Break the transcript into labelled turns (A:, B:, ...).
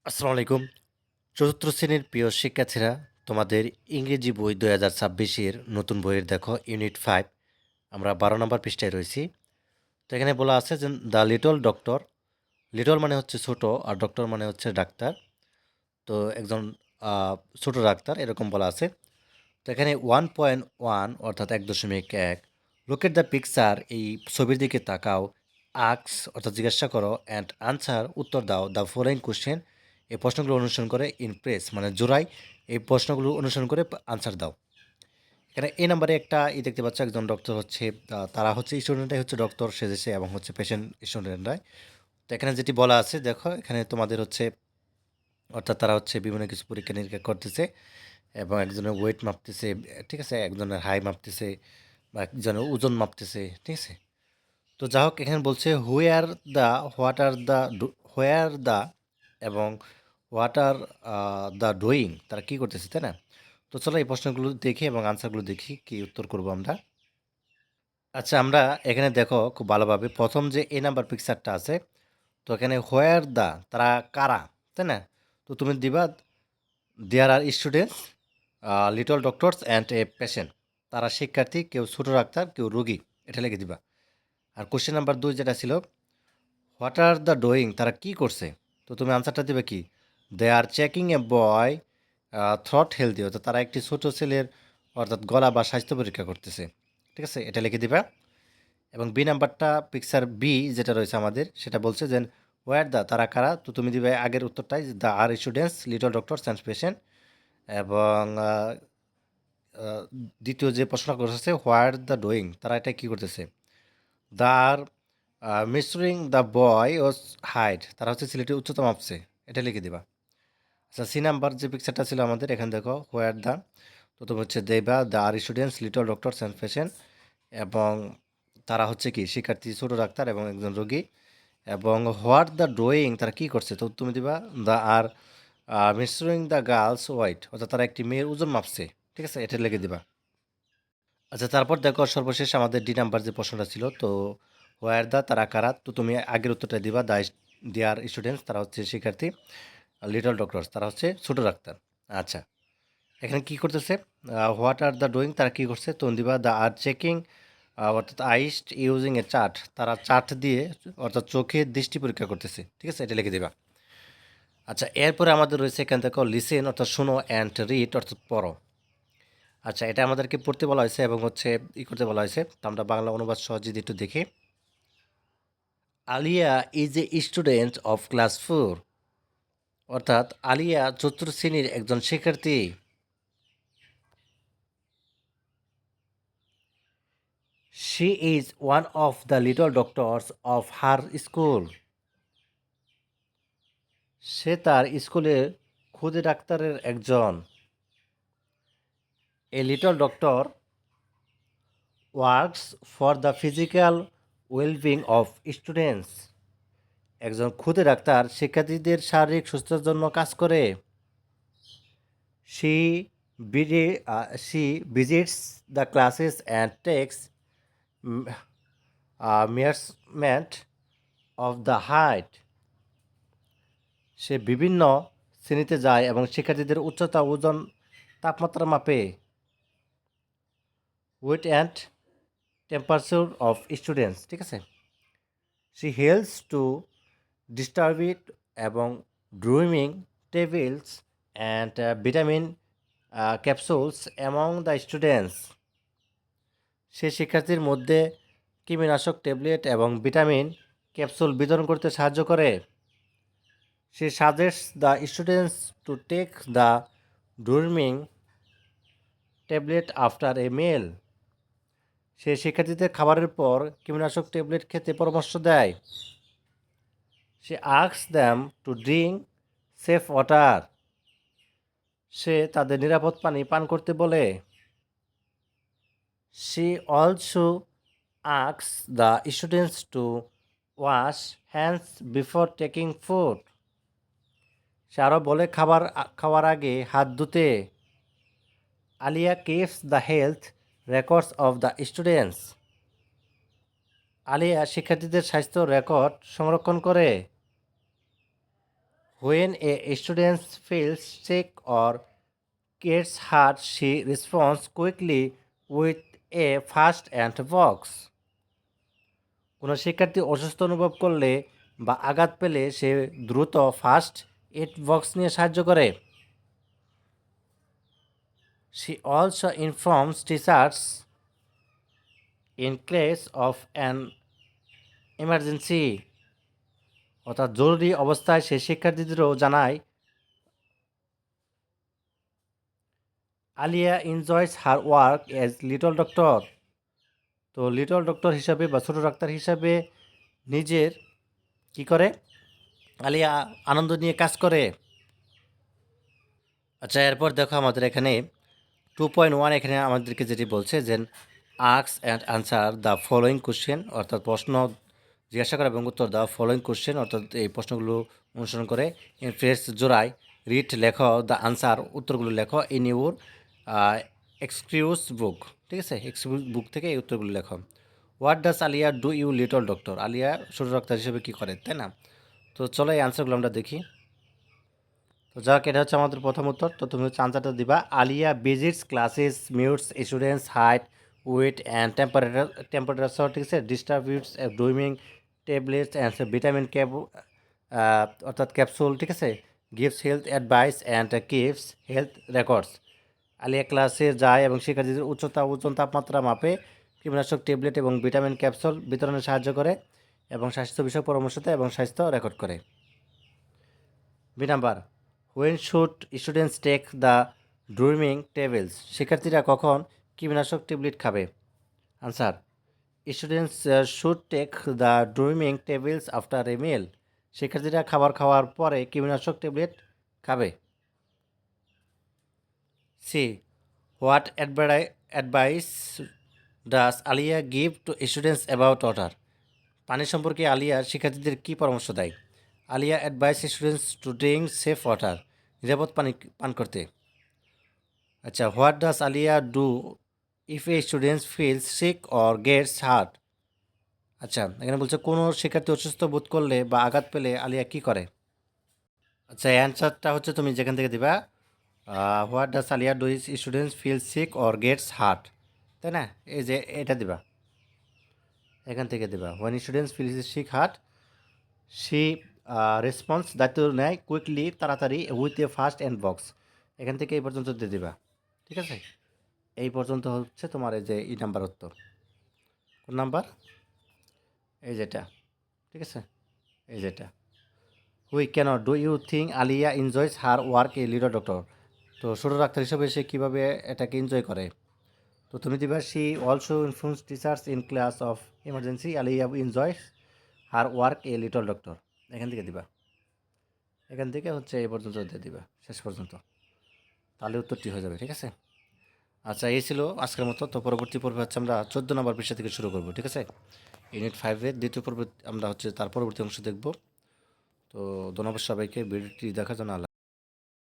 A: আসসালামু আলাইকুম। চতুর্থ শ্রেণীর প্রিয় শিক্ষার্থীরা, তোমাদের ইংরেজি বই ২০২৬-এর নতুন বইয়ের দেখো ইউনিট 5, আমরা ১২ নম্বর পৃষ্ঠায় রয়েছি। তো এখানে বলা আছে যে দ্য লিটল ডক্টর। লিটল মানে হচ্ছে ছোট, আর ডক্টর মানে হচ্ছে ডাক্তার। তো একজন ছোট ডাক্তার এরকম বলা আছে। তো এখানে 1.1 অর্থাৎ ১.১, লুক এট দ্য পিকচার, এই ছবির দিকে তাকাও। আক্স অর্থাৎ জিজ্ঞাসা করো, অ্যান্ড আনসার উত্তর দাও দ্য ফলোয়িং কোশ্চেন, এই প্রশ্নগুলো অনুসরণ করে ইমপ্রেস মানে জোড়াই, এই প্রশ্নগুলো অনুসরণ করে আনসার দাও। এখানে এই নাম্বারে একটা দেখতে পাচ্ছ, একজন ডক্টর হচ্ছে, তারা হচ্ছে স্টুডেন্টরাই হচ্ছে ডক্টর সেজেছে এবং হচ্ছে পেশেন্ট স্টুডেন্টরাই। তো এখানে যেটি বলা আছে দেখো, এখানে তোমাদের হচ্ছে অর্থাৎ তারা হচ্ছে বিভিন্ন কিছু পরীক্ষা নিরীক্ষা করতেছে এবং একজনের ওয়েট মাপতেছে, ঠিক আছে, একজনের হাই মাপতেছে বা একজনের ওজন মাপতেছে, ঠিক আছে। তো যা হোক, এখানে বলছে who are the, what are the, where the এবং হোয়াট আর দ্য ডুইং, তারা কী করতেছে, তাই না? তো চলো এই প্রশ্নগুলো দেখি এবং আনসারগুলো দেখি, কি উত্তর করব আমরা। আচ্ছা, আমরা এখানে দেখো খুব ভালোভাবে, প্রথম যে এ নাম্বার পিকচারটা আছে, তো এখানে হোয়ার দ্য, তারা কারা, তাই না? তো তুমি দিবা there are students, little doctors and a patient, তারা শিক্ষার্থী, কেউ ছোট ডাক্তার, কেউ রোগী, এটা লিখে দিবা। আর কোশ্চেন নাম্বার 2 যেটা ছিল, হোয়াট আর দ্য ডুইং, তারা কি করছে, তো তুমি আনসারটা দিবে কি, দে আর চেকিং এ বয় থ্রট হেলদি, অর্থাৎ তারা একটি ছোট ছেলের অর্থাৎ গলা বা স্বাস্থ্য পরীক্ষা করতেছে, ঠিক আছে, এটা লিখে দিবা। এবং বি নাম্বারটা, পিকচার বি যেটা রয়েছে আমাদের, সেটা বলছে যে ওয়ার দ্য, তারা কারা, তো তুমি দিবে আগের উত্তরটাই, the are students little doctors and patient. এবং আহ, দ্বিতীয় যে প্রশ্ন করতেছে হোয়ার দ্য ডুইং, তারা এটা কি করতেছে, the are measuring the boy's height, তারা হচ্ছে ছেলেটির উচ্চতা মাপছে, এটা লিখে দিবা। আচ্ছা, সি নাম্বার যে পিকচারটা ছিল আমাদের, এখানে দেখো হোয়ার দ্য, তো তুমি হচ্ছে দেবা they are students little doctors and patient, এবং তারা হচ্ছে কি শিক্ষার্থী, ছোট ডাক্তার এবং একজন রোগী। এবং হোয়াট দ্য ড্রয়িং, তারা কি করছে, তো তুমি দিবা they are measuring the girls weight, অর্থাৎ তারা একটি মেয়ের ওজন মাপছে, ঠিক আছে, এটা লিখে দিবা। আচ্ছা, তারপর দেখো সর্বশেষ আমাদের ডি নাম্বার যে প্রশ্নটা ছিল, তো হোয়ার দ্য, তারা কারা, তো তুমি আগের উত্তরটা দিবা দ্য দেয়ার স্টুডেন্টস, তারা হচ্ছে শিক্ষার্থী, লিটল ডক্টরস, তারা হচ্ছে ছোট ডাক্তার। আচ্ছা, এখানে কি করতেছে, হোয়াট আর দ্য ডুইং, তারা কি করছে, তো দিবা দ্য আর চেকিং, অর্থাৎ আইস ইউজিং এ চার্ট, তারা চার্ট দিয়ে অর্থাৎ চোখে দৃষ্টি পরীক্ষা করতেছে, ঠিক আছে, এটা লিখে দিবা। আচ্ছা, এরপরে আমাদের রয়েছে এখান থেকে লিসেন অর্থাৎ শোনো, অ্যান্ড রিড অর্থাৎ পড়ো। আচ্ছা, এটা আমাদেরকে পড়তে বলা হয়েছে এবং হচ্ছে করতে বলা হয়েছে, তো আমরা বাংলা অনুবাদ সহ যদি একটু দেখি। Alia is a student of class 4, অর্থাৎ আলিয়া চতুর্থ শ্রেণীর একজন শিক্ষার্থী। She is one of the little doctors of her school, সে তার স্কুলের খুদে ডাক্তারের একজন। A little doctor works for the physical wellbeing of students, একজন খুদে ডাক্তার শিক্ষার্থীদের শারীরিক সুস্থতার জন্য কাজ করে। শি বিডি she visits the classes and takes measurement of the height, সে বিভিন্ন শ্রেণীতে যায় এবং শিক্ষার্থীদের উচ্চতা, ওজন, তাপমাত্রা মাপে। Weight and temperature of students, ঠিক আছে। শি হেল্পস টু ডিস্ট্রিবিউট এবং deworming tablets and vitamin capsules among the students, সে শিক্ষার্থীর মধ্যে কৃমিনাশক ট্যাবলেট এবং ভিটামিন ক্যাপসুল বিতরণ করতে সাহায্য করে। সে suggests the students to take the deworming tablet after a meal, সে শিক্ষার্থীদের খাবারের পর কীটনাশক ট্যাবলেট খেতে পরামর্শ দেয়। সে asks them to drink safe water, সে তাদের নিরাপদ পানি পান করতে বলে। She also asks the students to wash hands before taking food, সে আরও বলে খাওয়ার আগে হাত ধুতে। Alia keeps the health records of the students, Alia শিক্ষার্থীদের স্বাস্থ্য রেকর্ড সংরক্ষণ করে। When a student feels sick or gets hurt, she responds quickly with a fast and walks. কোনো শিক্ষার্থী অসুস্থ অনুভব করলে বা আঘাত পেলে সে দ্রুত ফার্স্ট এড বক্স নিয়ে সাহায্য করে। She also informs teachers in case of an emergency, অর্থাৎ জরুরি অবস্থায় সে শিক্ষার্থীদেরও জানায়। Alia enjoys her work as little doctor, তো লিটল ডক্টর হিসাবে বা ছোটো ডাক্তার হিসাবে নিজের কি করে, আলিয়া আনন্দ নিয়ে কাজ করে। আচ্ছা, এরপর দেখো আমাদের এখানে 2.1 এখানে আমাদেরকে যেটি বলছে যে ask and answer the following question, অর্থাৎ প্রশ্ন জিজ্ঞাসা করা এবং উত্তর দাও। ফলোয়িং কোশ্চেন অর্থাৎ এই প্রশ্নগুলো অনুসরণ করে ফ্রেস জোড়ায় রিড লেখো, দ্য আনসার উত্তরগুলো লেখো ইন ইউর এক্সকিউজ বুক, ঠিক আছে, এক্সকিউজ বুক থেকে এই উত্তরগুলো লেখো। What does Alia do you little doctor, আলিয়া ছোটো ডাক্তার হিসেবে কী করে, তাই না? তো চলো এই আনসারগুলো আমরা দেখি। তো যাক, এটা হচ্ছে আমাদের প্রথম উত্তর। তো তুমি হচ্ছে আনসারটা দিবা, Alia visits classes, measures students height weight and temperature, ঠিক আছে, distributes deworming tablets and vitamin cap, অর্থাৎ ক্যাপসুল, ঠিক আছে, gives health advice and keeps health records. Alia ক্লাসে যায় এবং শিক্ষার্থীদের উচ্চতা ওজন তাপমাত্রা মাপে, কীটনাশক ট্যাবলেট এবং ভিটামিন ক্যাপসুল বিতরণে সাহায্য করে এবং স্বাস্থ্য বিষয়ক পরামর্শ দেয় এবং স্বাস্থ্য রেকর্ড করে। B number, when should students take the deworming tablets, শিক্ষার্থীরা কখন কীটনাশক ট্যাবলেট খাবে? Answer, students should take the deworming tablets after a meal, শিক্ষার্থীরা খাবার খাওয়ার পরে কীটনাশক ট্যাবলেট খাবে। C, what advice does Alia give to students about water, পানি সম্পর্কে আলিয়া শিক্ষার্থীদের কী পরামর্শ দেয়? Alia advice students to drink safe water, নিরাপদ পানি পান করতে। আচ্ছা, what does Alia do if A students feels sick or gets hurt, আচ্ছা এখানে বলছে কোনো শিক্ষার্থী অসুস্থ বোধ করলে বা আঘাত পেলে আলিয়া কী করে? আচ্ছা, অ্যান্সারটা হচ্ছে তুমি যেখান থেকে দিবা, what does Alia do is students feel sick or gets hurt, তাই না? এই যে এটা দিবা, এখান থেকে দিবা, when students feel sick hurt she response, দায়িত্ব নেয় কুইকলি, তাড়াতাড়ি, with a first aid box, এখান থেকে এই পর্যন্ত দিয়ে দিবা, ঠিক আছে? এই পর্যন্ত হচ্ছে তোমার এই যে ই নাম্বার উত্তর। কোন নাম্বার? এই যেটা, ঠিক আছে, এই যেটা। উই কেন do you think Alia enjoys her work a little doctor, তো ছোটো ডাক্তার হিসেবে সে কীভাবে এটাকে এনজয় করে? তো তুমি দিবা, she also influence teachers in class of emergency, Alia enjoys her work a little doctor, এখান থেকে দিবা, এখান থেকে হচ্ছে এই পর্যন্ত দিয়ে দিবা, শেষ পর্যন্ত, তাহলে উত্তরটি হয়ে যাবে, ঠিক আছে? আচ্ছা, এই ছিল আজকের মতো। তো পরবর্তী পর্বে হচ্ছে আমরা 14 নম্বর পৃষ্ঠা থেকে শুরু করব, ঠিক আছে? ইউনিট 5-এর দ্বিতীয় পর্বে আমরা হচ্ছে তার পরবর্তী অংশ দেখব। তো ধন্যবাদ সবাইকে ভিডিওটি দেখার জন্য।